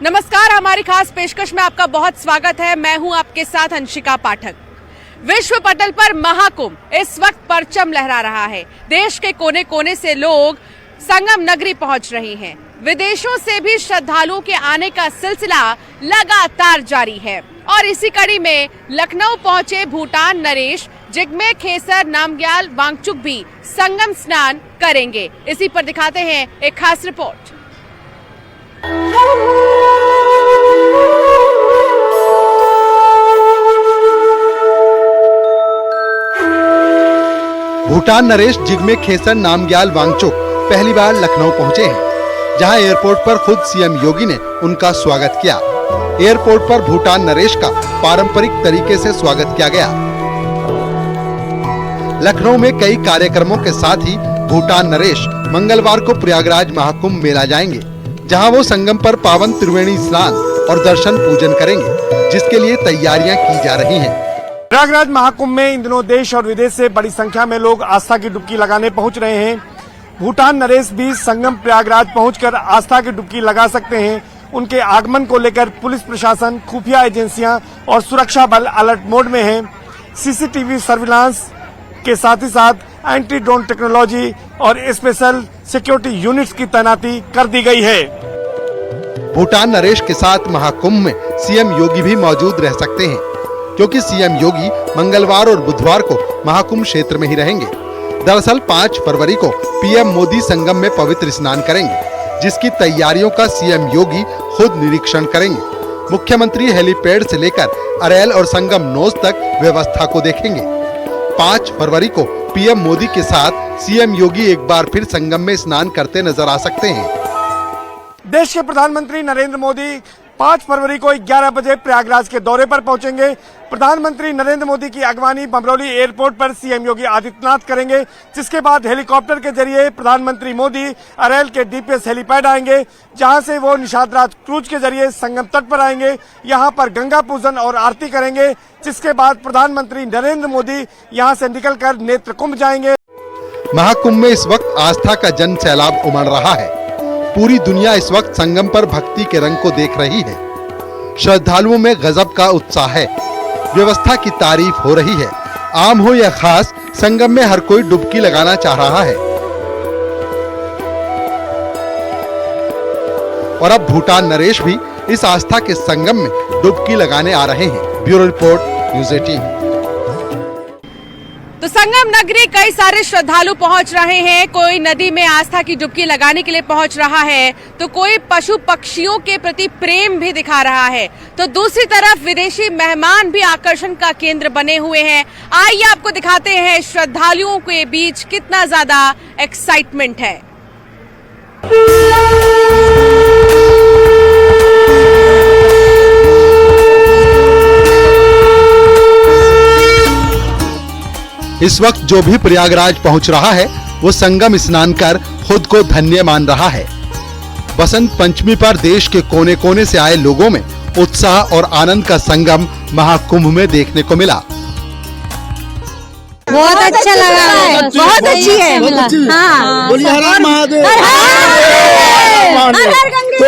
नमस्कार, हमारी खास पेशकश में आपका बहुत स्वागत है। मैं हूं आपके साथ अंशिका पाठक। विश्व पटल पर महाकुंभ इस वक्त परचम लहरा रहा है। देश के कोने कोने से लोग संगम नगरी पहुंच रहे हैं। विदेशों से भी श्रद्धालुओं के आने का सिलसिला लगातार जारी है और इसी कड़ी में लखनऊ पहुंचे भूटान नरेश जिग्मे खेसर नामग्याल वांगचुक भी संगम स्नान करेंगे। इसी पर दिखाते हैं एक खास रिपोर्ट। भूटान नरेश जिग्मे खेसर नामग्याल वांगचुक पहली बार लखनऊ पहुंचे हैं, जहां एयरपोर्ट पर खुद सीएम योगी ने उनका स्वागत किया। एयरपोर्ट पर भूटान नरेश का पारंपरिक तरीके से स्वागत किया गया। लखनऊ में कई कार्यक्रमों के साथ ही भूटान नरेश मंगलवार को प्रयागराज महाकुंभ मेला जाएंगे, जहां वो संगम पर पावन त्रिवेणी स्नान और दर्शन पूजन करेंगे, जिसके लिए तैयारियां की जा रही हैं। प्रयागराज महाकुंभ में इन दिनों देश और विदेश से बड़ी संख्या में लोग आस्था की डुबकी लगाने पहुंच रहे हैं। भूटान नरेश भी संगम प्रयागराज पहुंचकर आस्था की डुबकी लगा सकते हैं। उनके आगमन को लेकर पुलिस प्रशासन, खुफिया एजेंसियां और सुरक्षा बल अलर्ट मोड में हैं। सीसीटीवी सर्विलांस के साथ ही साथ एंटी ड्रोन टेक्नोलॉजी और स्पेशल सिक्योरिटी यूनिट्स की तैनाती कर दी गई है। भूटान नरेश के साथ महाकुंभ में सीएम योगी भी मौजूद रह सकते हैं, क्योंकि सीएम योगी मंगलवार और बुधवार को महाकुंभ क्षेत्र में ही रहेंगे। दरअसल 5 फरवरी को पीएम मोदी संगम में पवित्र स्नान करेंगे, जिसकी तैयारियों का सीएम योगी खुद निरीक्षण करेंगे। मुख्यमंत्री हेलीपैड से लेकर अरेल और संगम नोज तक व्यवस्था को देखेंगे। 5 फरवरी को पीएम मोदी के साथ सीएम योगी एक बार फिर संगम में स्नान करते नजर आ सकते हैं। देश के प्रधानमंत्री नरेंद्र मोदी 5 फरवरी को 11 बजे प्रयागराज के दौरे पर पहुंचेंगे। प्रधानमंत्री नरेंद्र मोदी की अगवानी बमरौली एयरपोर्ट पर सीएम योगी आदित्यनाथ करेंगे, जिसके बाद हेलीकॉप्टर के जरिए प्रधानमंत्री मोदी अरेल के डीपीएस हेलीपैड आएंगे, जहां से वो निषाद राज क्रूज के जरिए संगम तट पर आएंगे। यहां पर गंगा पूजन और आरती करेंगे, जिसके बाद प्रधानमंत्री नरेंद्र मोदी यहां से निकलकर नेत्र कुंभ जाएंगे। महाकुंभ में इस वक्त आस्था का जन सैलाब उमड़ रहा है। पूरी दुनिया इस वक्त संगम पर भक्ति के रंग को देख रही है। श्रद्धालुओं में गजब का उत्साह है। व्यवस्था की तारीफ हो रही है। आम हो या खास, संगम में हर कोई डुबकी लगाना चाह रहा है। और अब भूटान नरेश भी इस आस्था के संगम में डुबकी लगाने आ रहे हैं। Bureau report, news 18। तो संगम नगरी कई सारे श्रद्धालु पहुंच रहे हैं। कोई नदी में आस्था की डुबकी लगाने के लिए पहुंच रहा है, तो कोई पशु पक्षियों के प्रति प्रेम भी दिखा रहा है। तो दूसरी तरफ विदेशी मेहमान भी आकर्षण का केंद्र बने हुए हैं। आइए आपको दिखाते हैं श्रद्धालुओं के बीच कितना ज्यादा एक्साइटमेंट है। इस वक्त जो भी प्रयागराज पहुंच रहा है, वो संगम स्नान कर खुद को धन्य मान रहा है। बसंत पंचमी पर देश के कोने कोने से आए लोगों में उत्साह और आनंद का संगम महाकुंभ में देखने को मिला। बहुत अच्छा लगा, बहुत अच्छी है। हाँ, बोलिए हर हर महादेव। तो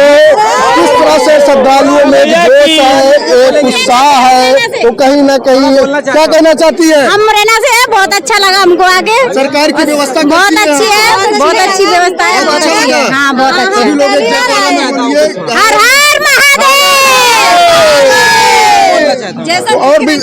किस तरह से श्रद्धालुओं में जोश है, एक उत्साह है, तो कहीं न कहीं क्या कहना चाहती है? हम मुरैना से है, बहुत अच्छा लगा हमको आगे। सरकार की व्यवस्था बहुत अच्छी है, बहुत अच्छी व्यवस्था है, बहुत अच्छी है। हाँ, बहुत अच्छी है। हर हर महादेव। और भी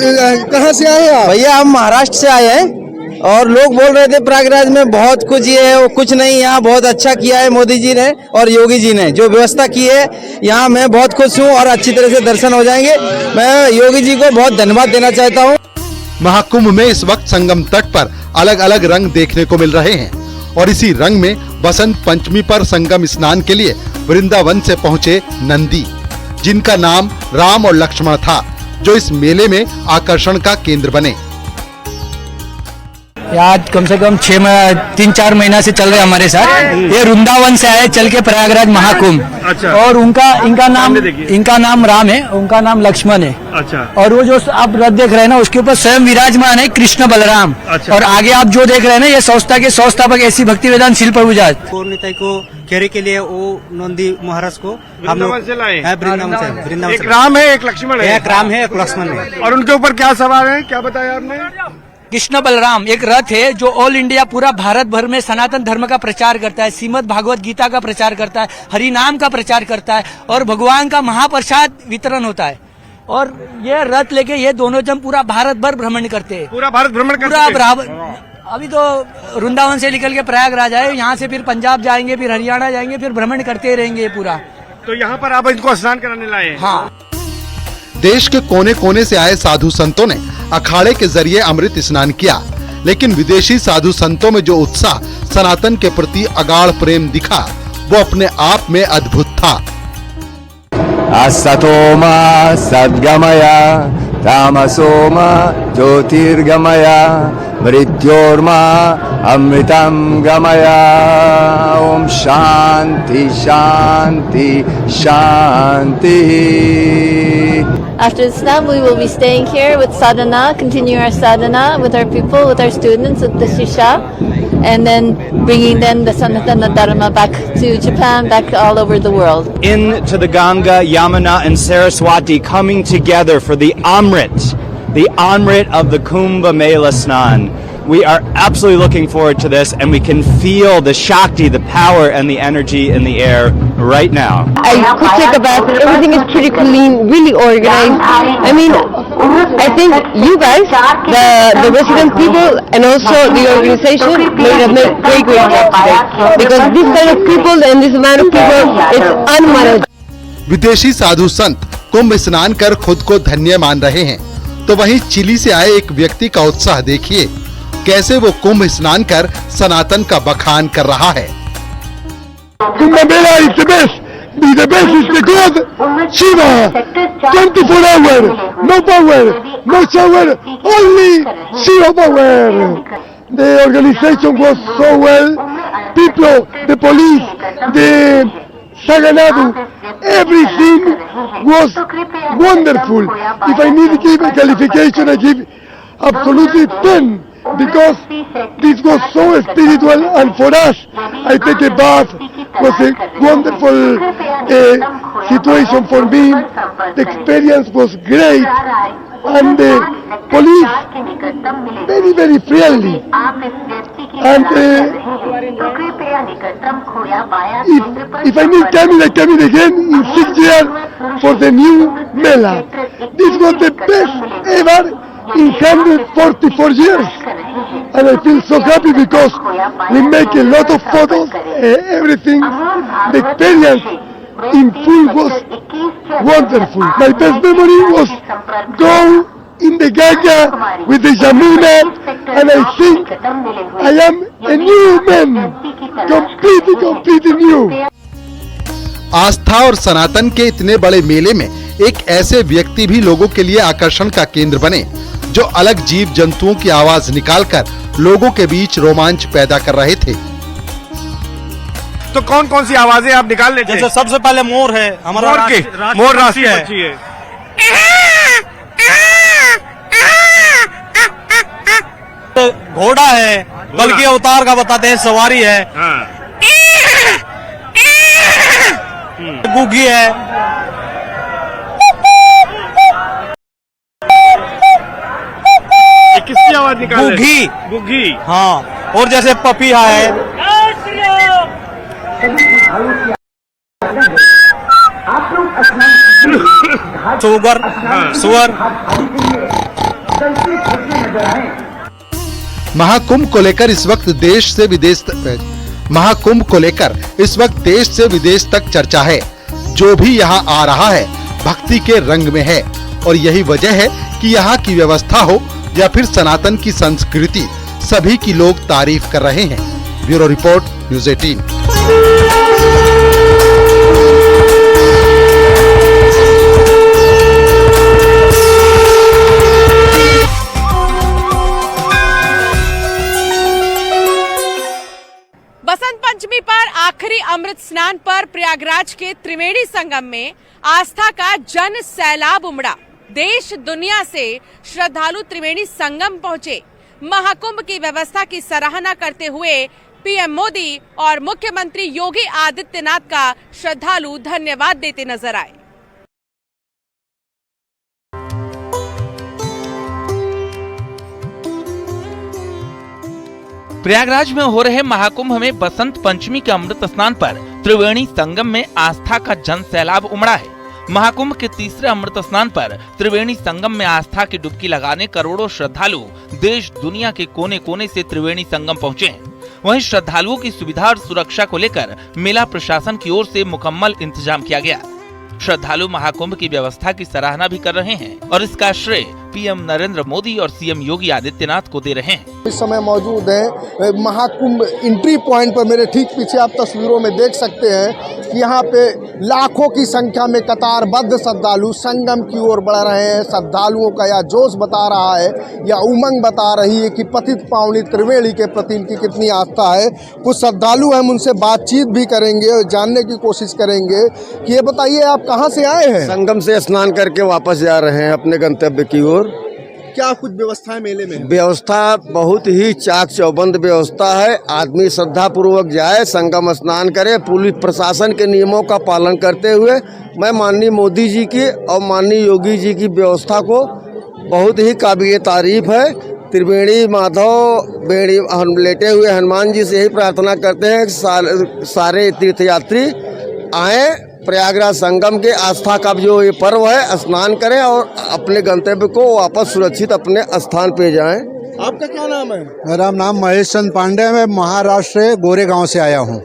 कहाँ से आए आप? भैया हम महाराष्ट्र से आए हैं और लोग बोल रहे थे प्रयागराज में बहुत कुछ ये है वो कुछ नहीं, यहाँ बहुत अच्छा किया है मोदी जी ने और योगी जी ने जो व्यवस्था की है। यहाँ मैं बहुत खुश हूँ और अच्छी तरह से दर्शन हो जाएंगे। मैं योगी जी को बहुत धन्यवाद देना चाहता हूँ। महाकुंभ में इस वक्त संगम तट पर अलग अलग रंग देखने को मिल रहे हैं और इसी रंग में बसंत पंचमी पर संगम स्नान के लिए वृंदावन से पहुंचे नंदी, जिनका नाम राम और लक्ष्मण था, जो इस मेले में आकर्षण का केंद्र बने। आज कम से कम 3-4 महीना से चल रहे हैं हमारे साथ। ये वृंदावन से आए चल के प्रयागराज महाकुंभ। अच्छा। और इनका नाम राम है, उनका नाम लक्ष्मण है। अच्छा। और वो जो आप रथ देख रहे हैं ना, उसके ऊपर स्वयं विराजमान है कृष्ण बलराम। अच्छा। और आगे आप जो देख रहे हैं ना, ये संस्था के संस्थापक ऐसी भक्ति वेदांत शिल प्रभुजात पूर्णिता को खेरे के लिए वो नंदी महाराज को हम लोग वृंदावन से लाए हैं। वृंदावन एक राम है, एक लक्ष्मण है। एक राम है, एक लक्ष्मण है। और उनके ऊपर क्या सवार है, क्या बताया आपने? कृष्ण बलराम एक रथ है जो ऑल इंडिया पूरा भारत भर में सनातन धर्म का प्रचार करता है, श्रीमद् भागवत गीता का प्रचार करता है, हरि नाम का प्रचार करता है और भगवान का महाप्रसाद वितरण होता है। और ये रथ लेके ये दोनों जन पूरा भारत भर भ्रमण करते हैं। पूरा भारत भ्रमण पूरा अभी तो वृंदावन से निकल के प्रयागराज आए, यहाँ से फिर पंजाब जाएंगे, फिर हरियाणा जाएंगे, फिर भ्रमण करते रहेंगे पूरा। तो यहाँ पर आप इनको स्नान कराने लाए हैं? हाँ। देश के कोने कोने से आए साधु संतों ने अखाड़े के जरिए अमृत स्नान किया, लेकिन विदेशी साधु संतों में जो उत्साह सनातन के प्रति अगाढ़ प्रेम दिखा, वो अपने आप में अद्भुत था। असतोमा सद्गमय तामसोमा ज्योतिर्गमय मृत्योर्मा अमृतम गमय। ओम शांति शांति शांति। After Islam, we will be staying here with sadhana, continue our sadhana with our people, with our students, with the Shisha, and then bringing them the Sanatana Dharma back to Japan, back all over the world. Into the Ganga, Yamuna, and Saraswati, coming together for the Amrit of the Kumbh Mela Snan. We are absolutely looking forward to this, and we can feel the Shakti, the power, and the energy in the air right now. I could take a bath. Everything is pretty clean, really organized. I mean, I think you guys, the resident people, and also the organization made a great job today. Because this kind of people and this amount of people, it's unmanaged. विदेशी साधु संत कुंभ स्नान कर खुद को धन्य मान रहे हैं, तो वहीं चिली से आए एक व्यक्ति का उत्साह देखिए, कैसे वो कुंभ स्नान कर सनातन का बखान कर रहा है। Kumbh Mela is the best. The best is the God Shiva. 24 hours, no power, no shower, only Shiva power. The organization was so well. People, the police, the Saganadu, everything was wonderful. If I need to give a qualification, I give absolutely 10. Because this was so spiritual, and for us, I take a bath, was a wonderful situation for me. The experience was great, and the police very, very friendly. And if I need coming, I come in again in 6 years for the new Mela. This was the best ever in 144 years, and I feel so happy because we make a lot of photos, everything. The experience in full was wonderful. My best memory was go in the Ganga with the Yamuna, and I think I am a new man, completely new. आस्था और सनातन के इतने बड़े मेले में एक ऐसे व्यक्ति भी लोगों के लिए आकर्षण का केंद्र बने, जो अलग जीव जंतुओं की आवाज निकालकर लोगों के बीच रोमांच पैदा कर रहे थे। तो कौन कौन सी आवाजें आप निकाल लेते हैं? जैसे सबसे पहले मोर है, हमारा मोर राष्ट्रीय है। घोड़ा है, बल्कि अवतार का बताते हैं, सवारी है। गुग्गी है। किसकी आवाज निकाल? गुग्गी। हाँ, और जैसे पपीहा है। सुअर। महाकुंभ को लेकर इस वक्त देश से विदेश तक चर्चा है। जो भी यहाँ आ रहा है भक्ति के रंग में है, और यही वजह है कि यहाँ की व्यवस्था हो या फिर सनातन की संस्कृति, सभी की लोग तारीफ कर रहे हैं। Bureau report, news 18। के त्रिवेणी संगम में आस्था का जन सैलाब उमड़ा। देश दुनिया से श्रद्धालु त्रिवेणी संगम पहुंचे। महाकुंभ की व्यवस्था की सराहना करते हुए पीएम मोदी और मुख्यमंत्री योगी आदित्यनाथ का श्रद्धालु धन्यवाद देते नजर आए। प्रयागराज में हो रहे महाकुंभ में बसंत पंचमी के अमृत स्नान पर त्रिवेणी संगम में आस्था का जन सैलाब उमड़ा है। महाकुंभ के तीसरे अमृत स्नान पर त्रिवेणी संगम में आस्था की डुबकी लगाने करोड़ों श्रद्धालु देश दुनिया के कोने कोने से त्रिवेणी संगम पहुंचे हैं। वहीं श्रद्धालुओं की सुविधा और सुरक्षा को लेकर मेला प्रशासन की ओर से मुकम्मल इंतजाम किया गया। श्रद्धालु महाकुंभ की व्यवस्था की सराहना भी कर रहे हैं और इसका श्रेय पीएम नरेंद्र मोदी और सीएम योगी आदित्यनाथ को दे रहे हैं। इस समय मौजूद है महाकुंभ एंट्री पॉइंट पर। मेरे ठीक पीछे आप तस्वीरों में देख सकते हैं कि यहाँ पे लाखों की संख्या में कतारबद्ध श्रद्धालु संगम की ओर बढ़ रहे हैं। श्रद्धालुओं का यह जोश बता रहा है, या उमंग बता रही है कि पतित पावनी त्रिवेणी के प्रति इनकी कितनी आस्था है। कुछ श्रद्धालु हम उनसे बातचीत भी करेंगे और जानने की कोशिश करेंगे कि ये बताइए आप कहाँ से आए हैं? संगम से स्नान करके वापस जा रहे हैं अपने गंतव्य की ओर। क्या कुछ व्यवस्था है मेले में? व्यवस्था बहुत ही चाक चौबंद व्यवस्था है। आदमी श्रद्धा पूर्वक जाए, संगम स्नान करे, पुलिस प्रशासन के नियमों का पालन करते हुए। मैं माननीय मोदी जी की और माननीय योगी जी की व्यवस्था को बहुत ही काबिल तारीफ है। त्रिवेणी माधव बेड़ी लेटे हुए हनुमान जी से यही प्रार्थना करते हैं कि सारे तीर्थयात्री आए, प्रयागराज संगम के आस्था का जो ये पर्व है स्नान करें और अपने गंतव्य को वापस सुरक्षित अपने स्थान पे जाएं। आपका क्या नाम है? मेरा नाम महेश चंद पांडे है। मैं महाराष्ट्र से गोरेगांव से आया हूँ।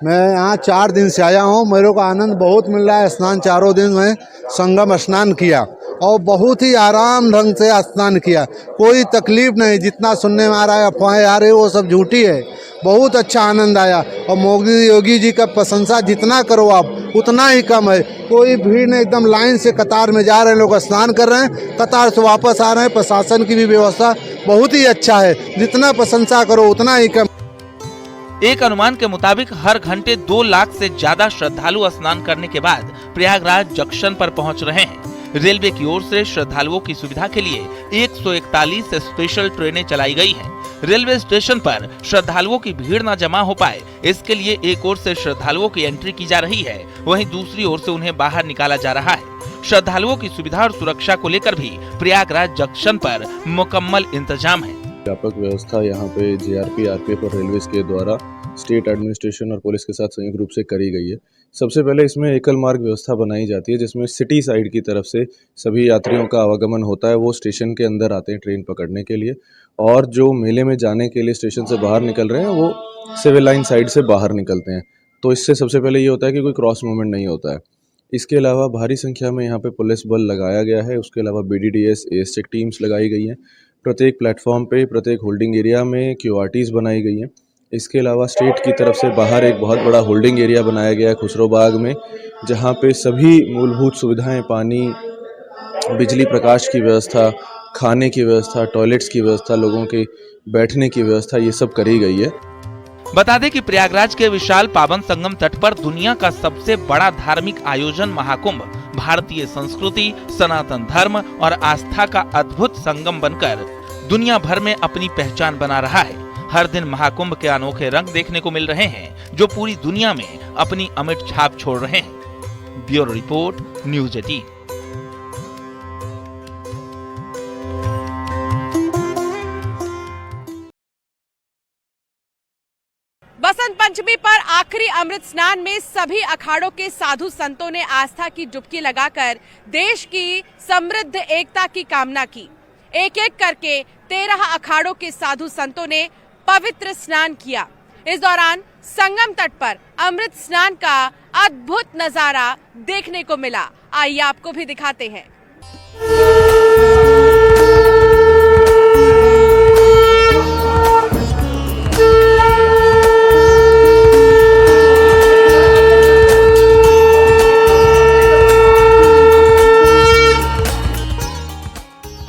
मैं यहाँ 4 दिन से आया हूँ। मेरे को आनंद बहुत मिल रहा है। स्नान चारों दिन में संगम स्नान किया और बहुत ही आराम ढंग से स्नान किया। कोई तकलीफ नहीं। जितना सुनने में आ रहा है अफवाहें आ रही है वो सब झूठी है। बहुत अच्छा आनंद आया और मोदी योगी जी का प्रशंसा जितना करो आप उतना ही कम है। कोई भीड़ नहीं, एकदम लाइन से कतार में जा रहे हैं, लोग स्नान कर रहे हैं, कतार से वापस आ रहे हैं। प्रशासन की भी व्यवस्था बहुत ही अच्छा है। जितना प्रशंसा करो उतना ही कम। एक अनुमान के मुताबिक हर घंटे 2 लाख से ज्यादा श्रद्धालु स्नान करने के बाद प्रयागराज जंक्शन पर पहुंच रहे हैं। रेलवे की ओर से श्रद्धालुओं की सुविधा के लिए 141 स्पेशल ट्रेनें चलाई गई हैं। रेलवे स्टेशन पर श्रद्धालुओं की भीड़ न जमा हो पाए, इसके लिए एक ओर से श्रद्धालुओं की एंट्री की जा रही है, वहीं दूसरी ओर से उन्हें बाहर निकाला जा रहा है। श्रद्धालुओं की सुविधा और सुरक्षा को लेकर भी प्रयागराज जंक्शन पर मुकम्मल इंतजाम है। व्यापक व्यवस्था यहाँ पे जीआरपी, आरपीएफ और रेलवे के द्वारा स्टेट एडमिनिस्ट्रेशन और पुलिस के साथ संयुक्त रूप से करी गई है। सबसे पहले इसमें एकल मार्ग व्यवस्था बनाई जाती है, जिसमें सिटी साइड की तरफ से सभी यात्रियों का आवागमन होता है। वो स्टेशन के अंदर आते हैं ट्रेन पकड़ने के लिए, और जो मेले में जाने के लिए स्टेशन से बाहर निकल रहे हैं वो सिविल लाइन साइड से बाहर निकलते हैं। तो इससे सबसे पहले ये होता है कि कोई क्रॉस मूवमेंट नहीं होता है। इसके अलावा भारी संख्या में यहाँ पे पुलिस बल लगाया गया है। उसके अलावा BDDS, ASTEC टीम्स लगाई गई हैं। प्रत्येक प्लेटफॉर्म पे, प्रत्येक होल्डिंग एरिया में QRTs बनाई गई हैं। इसके अलावा स्टेट की तरफ से बाहर एक बहुत बड़ा होल्डिंग एरिया बनाया गया है खुसरो बाग में, जहाँ पे सभी मूलभूत सुविधाएं, पानी, बिजली, प्रकाश की व्यवस्था, खाने की व्यवस्था, टॉयलेट्स की व्यवस्था, लोगों के बैठने की व्यवस्था, ये सब करी गई है। बता दें कि प्रयागराज के विशाल पावन संगम तट पर दुनिया का सबसे बड़ा धार्मिक आयोजन महाकुंभ भारतीय संस्कृति, सनातन धर्म और आस्था का अद्भुत संगम बनकर दुनिया भर में अपनी पहचान बना रहा है। हर दिन महाकुंभ के अनोखे रंग देखने को मिल रहे हैं, जो पूरी दुनिया में अपनी अमिट छाप छोड़ रहे हैं। Bureau report, news 18। Basant Panchami पर आखिरी अमृत स्नान में सभी अखाड़ों के साधु संतों ने आस्था की डुबकी लगाकर देश की समृद्ध एकता की कामना की। एक एक करके 13 अखाड़ों के साधु संतों ने पवित्र स्नान किया। इस दौरान संगम तट पर अमृत स्नान का अद्भुत नजारा देखने को मिला। आइए आपको भी दिखाते हैं।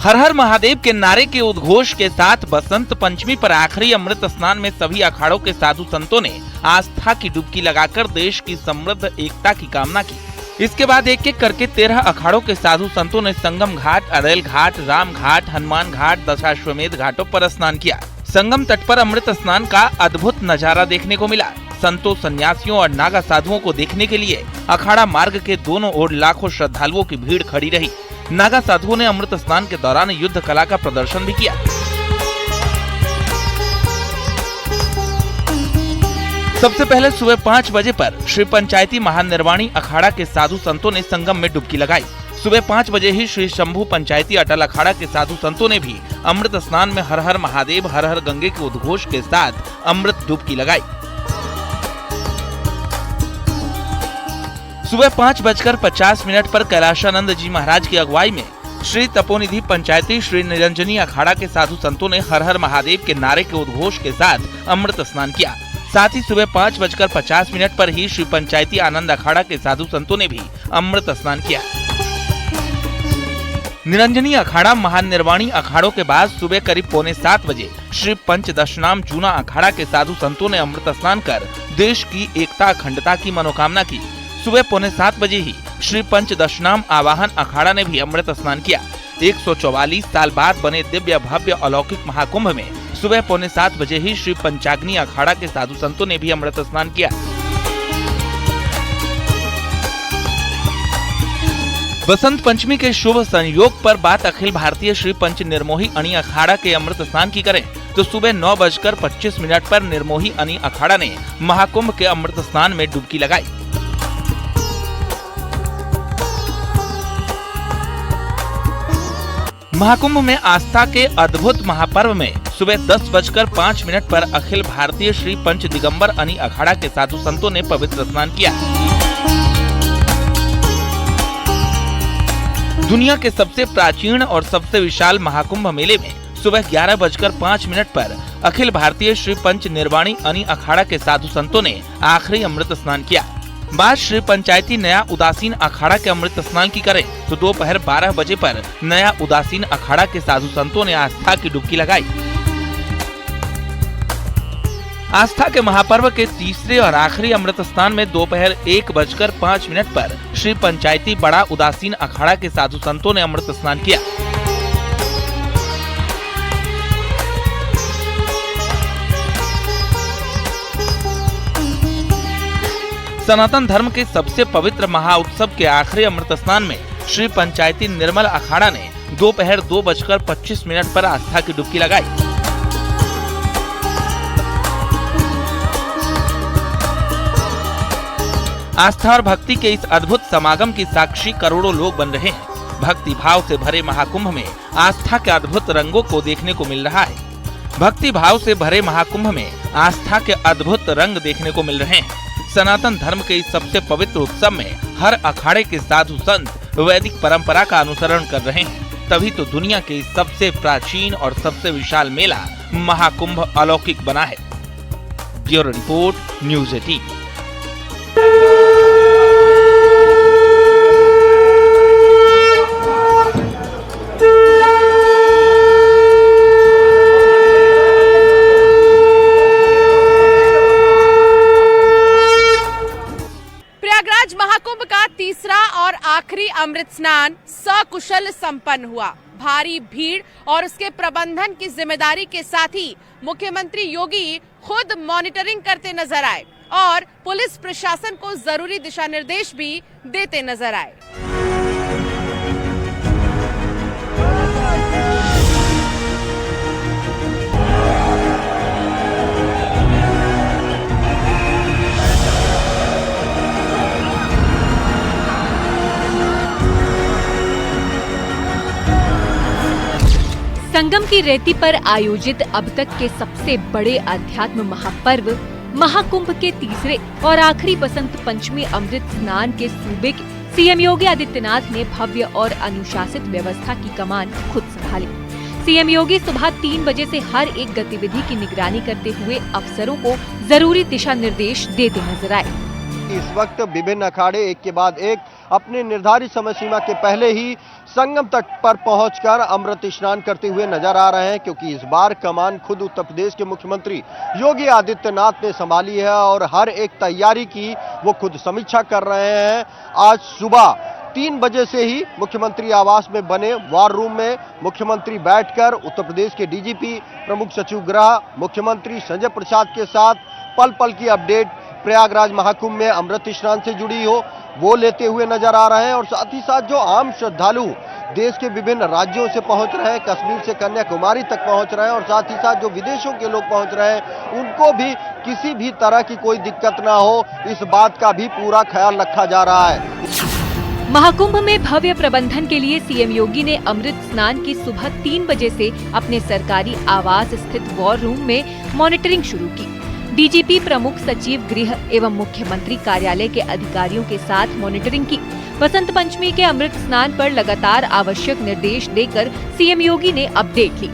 हर हर महादेव के नारे के उद्घोष के साथ बसंत पंचमी पर आखिरी अमृत स्नान में सभी अखाड़ों के साधु संतों ने आस्था की डुबकी लगाकर देश की समृद्ध एकता की कामना की। इसके बाद एक एक करके 13 अखाड़ों के साधु संतों ने संगम घाट, अरेल घाट, राम घाट, हनुमान घाट, दशाश्वमेध घाटों पर स्नान किया। संगम तट पर अमृत स्नान का अद्भुत नजारा देखने को मिला। संतों, सन्यासियों और नागा साधुओं को देखने के लिए अखाड़ा मार्ग के दोनों ओर लाखों श्रद्धालुओं की भीड़ खड़ी रही। नागा साधुओं ने अमृत स्नान के दौरान युद्ध कला का प्रदर्शन भी किया। सबसे पहले सुबह 5 बजे पर श्री पंचायती महानिर्वाणी अखाड़ा के साधु संतों ने संगम में डुबकी लगाई। सुबह 5 बजे ही श्री शंभू पंचायती अटल अखाड़ा के साधु संतों ने भी अमृत स्नान में हर हर महादेव, हर हर गंगे के उद्घोष के साथ अमृत डुबकी लगाई। सुबह 5:50 पर कैलाशानंद जी महाराज की अगुवाई में श्री तपोनिधि पंचायती श्री निरंजनी अखाड़ा के साधु संतों ने हर हर महादेव के नारे के उद्घोष के साथ अमृत स्नान किया। साथ ही सुबह 5:50 पर ही श्री पंचायती आनंद अखाड़ा के साधु संतों ने भी अमृत स्नान किया। निरंजनी अखाड़ा महानिर्वाणी अखाड़ों के बाद सुबह करीब 6:45 बजे श्री पंचदशनाम जूना अखाड़ा के साधु संतों ने अमृत स्नान कर देश की एकता अखंडता की मनोकामना की। सुबह 6:45 बजे ही श्री पंचदशनाम आवाहन अखाड़ा ने भी अमृत स्नान किया। 144 साल बाद बने दिव्य भव्य अलौकिक महाकुंभ में सुबह 6:45 बजे ही श्री पंचाग्नि अखाड़ा के साधु संतों ने भी अमृत स्नान किया। बसंत पंचमी के शुभ संयोग पर बात अखिल भारतीय श्री पंच निर्मोही अणी अखाड़ा के अमृत स्नान की करें तो सुबह 9:25 पर निर्मोही अणी अखाड़ा ने महाकुंभ के अमृत स्नान में डुबकी लगाई। महाकुंभ में आस्था के अद्भुत महापर्व में सुबह 10:05 पर अखिल भारतीय श्री पंच दिगंबर अनी अखाड़ा के साधु संतों ने पवित्र स्नान किया। दुनिया के सबसे प्राचीन और सबसे विशाल महाकुंभ मेले में सुबह 11:05 पर अखिल भारतीय श्री पंच निर्वाणी अनी अखाड़ा के साधु संतों ने आखिरी अमृत स्नान किया। बाद श्री पंचायती नया उदासीन अखाड़ा के अमृत स्नान की करें तो दोपहर 12 बजे पर नया उदासीन अखाड़ा के साधु संतों ने आस्था की डुबकी लगाई। आस्था के महापर्व के तीसरे और आखिरी अमृत स्नान में दोपहर 1:05 पर श्री पंचायती बड़ा उदासीन अखाड़ा के साधु संतों ने अमृत स्नान किया। सनातन धर्म के सबसे पवित्र महाउत्सव के आखिरी अमृत स्नान में श्री पंचायती निर्मल अखाड़ा ने दोपहर 2:25 पर आस्था की डुबकी लगाई। आस्था और भक्ति के इस अद्भुत समागम की साक्षी करोड़ों लोग बन रहे हैं। भक्ति भाव से भरे महाकुंभ में आस्था के अद्भुत रंगों को देखने को मिल रहा है। भक्ति भाव से भरे महाकुंभ में आस्था के अद्भुत रंग देखने को मिल रहे हैं। सनातन धर्म के इस सबसे पवित्र उत्सव में हर अखाड़े के साधु संत वैदिक परंपरा का अनुसरण कर रहे हैं। तभी तो दुनिया के इस सबसे प्राचीन और सबसे विशाल मेला महाकुंभ अलौकिक बना है। Bureau report, news 18। Prayagraj Mahakumbh का तीसरा और आखिरी अमृत स्नान सकुशल संपन्न हुआ। भारी भीड़ और उसके प्रबंधन की जिम्मेदारी के साथ ही मुख्यमंत्री योगी खुद मॉनिटरिंग करते नजर आए और पुलिस प्रशासन को जरूरी दिशा निर्देश भी देते नजर आए। संगम की रेती पर आयोजित अब तक के सबसे बड़े अध्यात्म महापर्व महाकुंभ के तीसरे और आखिरी बसंत पंचमी अमृत स्नान के सूबे के सीएम योगी आदित्यनाथ ने भव्य और अनुशासित व्यवस्था की कमान खुद संभाली। सीएम योगी सुबह 3 बजे से हर एक गतिविधि की निगरानी करते हुए अफसरों को जरूरी दिशा निर्देश देते नजर आए। कि इस वक्त विभिन्न अखाड़े एक के बाद एक अपने निर्धारित समय सीमा के पहले ही संगम तट पर पहुंचकर अमृत स्नान करते हुए नजर आ रहे हैं, क्योंकि इस बार कमान खुद उत्तर प्रदेश के मुख्यमंत्री योगी आदित्यनाथ ने संभाली है और हर एक तैयारी की वो खुद समीक्षा कर रहे हैं। आज सुबह 3 बजे से ही मुख्यमंत्री आवास में बने वॉर रूम में मुख्यमंत्री बैठकर उत्तर प्रदेश के डीजीपी, प्रमुख सचिव गृह, मुख्यमंत्री संजय प्रसाद के साथ पल पल की अपडेट प्रयागराज महाकुंभ में अमृत स्नान से जुड़ी हो वो लेते हुए नजर आ रहे हैं। और साथ ही साथ जो आम श्रद्धालु देश के विभिन्न राज्यों से पहुंच रहे हैं, कश्मीर से कन्याकुमारी तक पहुंच रहे हैं और साथ ही साथ जो विदेशों के लोग पहुंच रहे हैं, उनको भी किसी भी तरह की कोई दिक्कत ना हो, इस बात का भी पूरा ख्याल रखा जा रहा है। महाकुंभ में भव्य प्रबंधन के लिए सीएम योगी ने अमृत स्नान की सुबह 3 बजे से अपने सरकारी आवास स्थित वॉर रूम में मॉनिटरिंग शुरू की। डीजीपी, प्रमुख सचिव गृह एवं मुख्यमंत्री कार्यालय के अधिकारियों के साथ मॉनिटरिंग की। बसंत पंचमी के अमृत स्नान पर लगातार आवश्यक निर्देश देकर सीएम योगी ने अपडेट ली।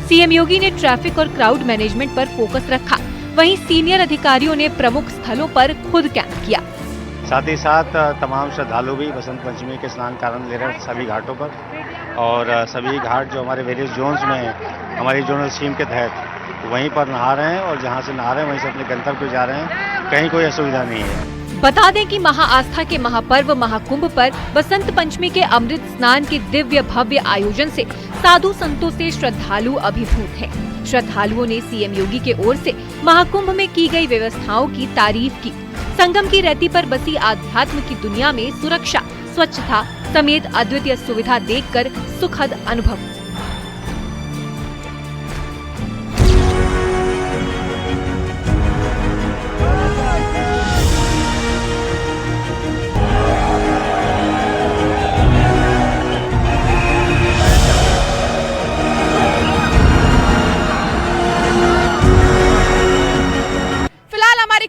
सीएम योगी ने ट्रैफिक और क्राउड मैनेजमेंट पर फोकस रखा। वहीं सीनियर अधिकारियों ने प्रमुख स्थलों पर खुद कैंप किया। साथ ही साथ तमाम श्रद्धालु भी बसंत पंचमी के स्नान का आनंद ले रहे हैं सभी घाटों पर, और सभी घाट जो हमारे वेरियस जोन्स में हैं, हमारी जोनल स्कीम के तहत वहीं पर नहा रहे हैं और जहां से नहा रहे हैं वहीं से अपने गंतव्य पे जा रहे हैं। कहीं कोई असुविधा नहीं है। बता दें कि महाआस्था के महापर्व महाकुंभ पर बसंत पंचमी के अमृत स्नान के दिव्य भव्य आयोजन से साधु संतों से श्रद्धालु अभिभूत हैं। श्रद्धालुओं ने सीएम योगी के ओर से महाकुंभ में की गई व्यवस्थाओं की तारीफ की। संगम की रेती पर बसी आध्यात्म की दुनिया में सुरक्षा, स्वच्छता समेत अद्वितीय सुविधा देखकर सुखद अनुभव